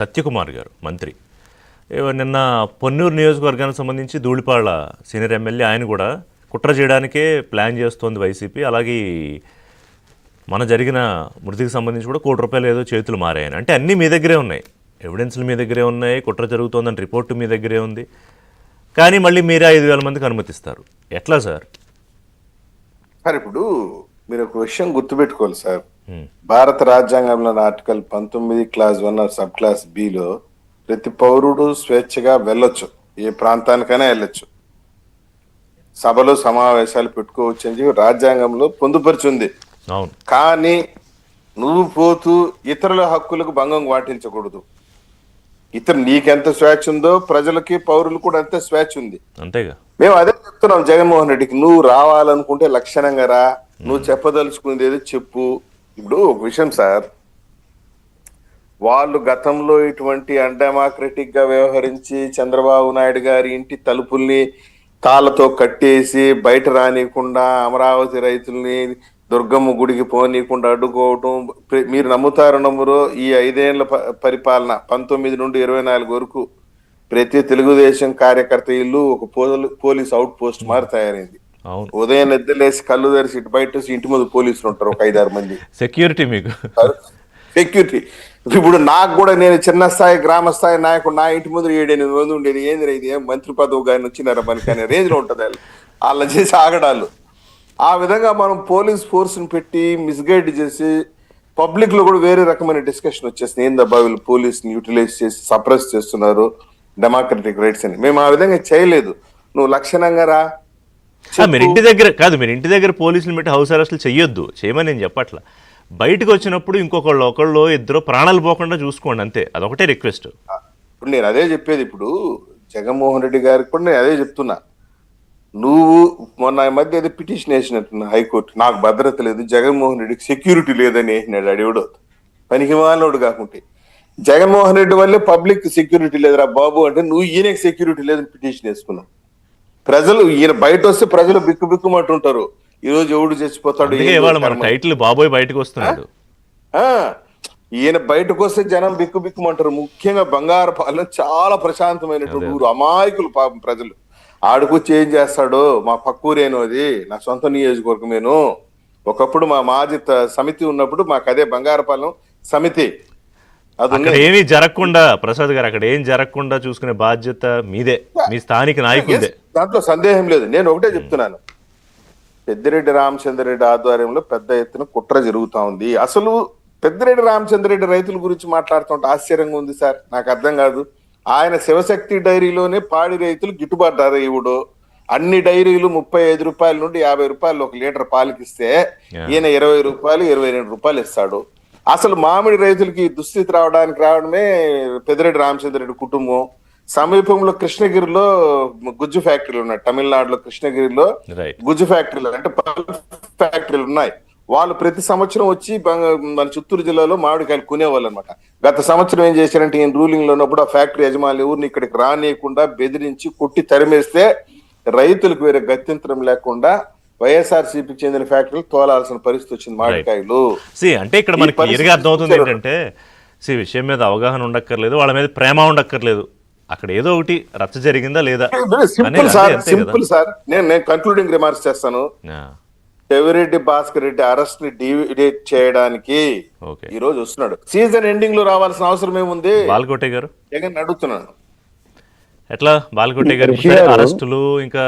సత్యకుమార్ గారు మంత్రి నిన్న పొన్నూరు నియోజకవర్గానికి సంబంధించి ధూళిపాళ్ల సీనియర్ ఎమ్మెల్యే ఆయన కూడా కుట్ర చేయడానికే ప్లాన్ చేస్తోంది వైసీపీ. అలాగే మన జరిగిన మృతికి సంబంధించి కూడా ₹1 ఏదో చేతులు మారాయని. అంటే అన్నీ మీ దగ్గరే ఉన్నాయి, ఎవిడెన్స్లు మీ దగ్గరే ఉన్నాయి, కుట్ర జరుగుతోందని రిపోర్టు మీ దగ్గరే ఉంది. కానీ మళ్ళీ మీరే 5,000 మందికి అనుమతిస్తారు. ఎట్లా సార్? సార్ ఇప్పుడు మీరు ఒక విషయం గుర్తుపెట్టుకోవాలి సార్. భారత రాజ్యాంగంలో article 19 class 1 sub class below ప్రతి పౌరుడు స్వేచ్ఛగా వెళ్ళొచ్చు, ఏ ప్రాంతానికైనా వెళ్ళొచ్చు, సభలు సమావేశాలు పెట్టుకోవచ్చు అని చెప్పి రాజ్యాంగంలో పొందుపరిచి ఉంది. కానీ నువ్వు పోతూ ఇతరుల హక్కులకు భంగం వాటించకూడదు. నీకెంత స్వేచ్ఛ ఉందో ప్రజలకి పౌరులు కూడా అంతే స్వేచ్ఛ ఉంది. అంతేగా మేము అదే చెప్తున్నాం జగన్మోహన్ రెడ్డికి, నువ్వు రావాలనుకుంటే లక్షణంగా రా, నువ్వు చెప్పదలుచుకునేది ఏదో చెప్పు. ఇప్పుడు ఒక విషయం సార్, వాళ్ళు గతంలో ఇటువంటి అన్డెమోక్రటిక్ గా వ్యవహరించి చంద్రబాబు నాయుడు గారి ఇంటి తలుపుల్ని తాళ్లతో కట్టేసి బయట రానియకుండా అమరావతి రైతుల్ని దుర్గమ్మ గుడికి పోనీయకుండా అడ్డుకోవటం, మీరు నమ్ముతారు నమ్మురో ఈ 5 ఏళ్ల పరిపాలన 19 నుండి 24 వరకు ప్రతి తెలుగుదేశం కార్యకర్త ఇల్లు ఒక పోలీస్ అవుట్ పోస్ట్ మారి తయారైంది. ఉదయం నిద్రలేసి కళ్ళు తెరిచి ఇటు బయట ఇంటి ముందు పోలీసులు ఉంటారు, ఒక 5-6 మంది సెక్యూరిటీ. మీకు సెక్యూరిటీ. ఇప్పుడు నాకు కూడా, నేను చిన్న స్థాయి గ్రామ స్థాయి నాయకుడు, నా ఇంటి ముందు 7-8 మంది ఉండేది. ఏంది ఇది మంత్రి పదవి కానీ వచ్చినారా మనకి అనే రేంజ్ లో ఉంటది వాళ్ళ చేసి ఆగడాలు. ఆ విధంగా మనం పోలీస్ ఫోర్స్ ని పెట్టి మిస్గైడ్ చేసి పబ్లిక్ లో కూడా వేరే రకమైన డిస్కషన్ వచ్చేసింది. ఏందబ్బా వీళ్ళు పోలీస్ ని యూటిలైజ్ చేసి సప్రెస్ చేస్తున్నారు డెమోక్రటిక్ రైట్స్ అని. మేము ఆ విధంగా చేయలేదు. నువ్వు లక్షణంగా రా. మీరు ఇంటి దగ్గర కాదు, మీరు ఇంటి దగ్గర పోలీసులు పెట్టి హౌస్ అరెస్టులు చెయ్యొద్దు, చేయమని నేను చెప్పట్లా. బయటకు వచ్చినప్పుడు ఒకళ్ళు ఇద్దరు ప్రాణాలు పోకుండా చూసుకోండి, అంతే. అదొకటే రిక్వెస్ట్. ఇప్పుడు నేను అదే చెప్పేది. ఇప్పుడు జగన్మోహన్ రెడ్డి గారికి కూడా నేను అదే చెప్తున్నా. నువ్వు మొన్న మధ్య ఏదో పిటిషన్ వేసినట్టున్నా హైకోర్టు, నాకు భద్రత లేదు, జగన్మోహన్ రెడ్డికి సెక్యూరిటీ లేదని వేసినాడు. అడివాడు పనికి మాలోడు కాకుంటే, జగన్మోహన్ రెడ్డి వల్లే పబ్లిక్ సెక్యూరిటీ లేదురా బాబు అంటే నువ్వు ఈయనకి సెక్యూరిటీ లేదని పిటిషన్ వేసుకున్నావు. ప్రజలు ఈయన బయట వస్తే ప్రజలు బిక్కుబిక్కుమంటుంటారు, ఈ రోజు ఎవడు చచ్చిపోతాడు, టైటిల్ బాబోయ్ బయటకు వస్తున్నాడు, ఈయన బయటకు వస్తే జనం బిక్కుబిక్కుమంటారు. ముఖ్యంగా బంగారపాలెం చాలా ప్రశాంతమైనటువంటి ఊరు, అమాయకులు పాపం ప్రజలు. ఆడుకొచ్చి ఏం చేస్తాడో, మా పక్కూరేను, అది నా సొంత నియోజకవర్గమేను. ఒకప్పుడు మా మాజీ సమితి ఉన్నప్పుడు మాకు అదే బంగారపాలెం సమితి. అది ఏమీ జరగకుండా, ప్రసాద్ గారు, అక్కడ ఏం జరగకుండా చూసుకునే బాధ్యత మీదే, మీ స్థానిక నాయకుడిదే, దాంట్లో సందేహం లేదు. నేను ఒకటే చెప్తున్నాను, పెద్దిరెడ్డి రామచంద్రరెడ్డి ఆధ్వర్యంలో పెద్ద ఎత్తున కుట్ర జరుగుతా ఉంది. అసలు పెద్దిరెడ్డి రామచంద్రరెడ్డి రైతుల గురించి మాట్లాడుతుంటే ఆశ్చర్యంగా ఉంది సార్, నాకు అర్థం కాదు. ఆయన శివశక్తి డైరీలోనే పాడి రైతులు గిట్టుబాటు ధర ఇవ్వడు. అన్ని డైరీలు ₹35 నుండి ₹50 ఒక లీటర్ పాలకిస్తే ఈయన ₹20, ₹22 ఇస్తాడు. అసలు మామిడి రైతులకి దుస్థితి రావడమే పెద్దిరెడ్డి రామచంద్రరెడ్డి కుటుంబం. సమీపంలో కృష్ణగిరిలో గుజ్జు ఫ్యాక్టరీలు ఉన్నాయి, తమిళనాడులో కృష్ణగిరిలో గుజ్జు ఫ్యాక్టరీలు అంటే ఫ్యాక్టరీలు ఉన్నాయి. వాళ్ళు ప్రతి సంవత్సరం వచ్చి మన చిత్తూరు జిల్లాలో మామిడికాయలు కొనేవాళ్ళు అనమాట. గత సంవత్సరం ఏం చేశారంటే, ఈయన రూలింగ్ లో ఉన్నప్పుడు ఆ ఫ్యాక్టరీ యజమాని ఊరిని ఇక్కడికి రానియకుండా బెదిరించి కొట్టి తరిమేస్తే రైతులకు వేరే గత్యంతరం లేకుండా వైఎస్ఆర్సీపీకి చెందిన ఫ్యాక్టరీలు తోలాల్సిన పరిస్థితి వచ్చింది మామిడికాయలు. అంటే ఇక్కడ మనకి క్లియర్గా అర్థమవుతుంది ఏంటంటే, విషయం మీద అవగాహన ఉండక్కర్లేదు, వాళ్ళ మీద ప్రేమ ఉండక్కర్లేదు, అక్కడ ఏదో ఒకటి రచ్చ జరిగిందా లేదా. Simple sir. నేను కన్క్లూడింగ్ రిమార్క్స్ చేస్తాను. చెవిరెడ్డి భాస్కర్ రెడ్డి అరెస్ట్ ని డివిడేట్ చేయడానికి ఈ రోజు వస్తున్నాడు. సీజన్ ఎండింగ్ లో రావాల్సిన అవసరం ఏముంది? బాలకోటే గారు జగన్ అడుగుతున్నాను. ఎట్లా బాలకోటే గారు అరెస్టులు ఇంకా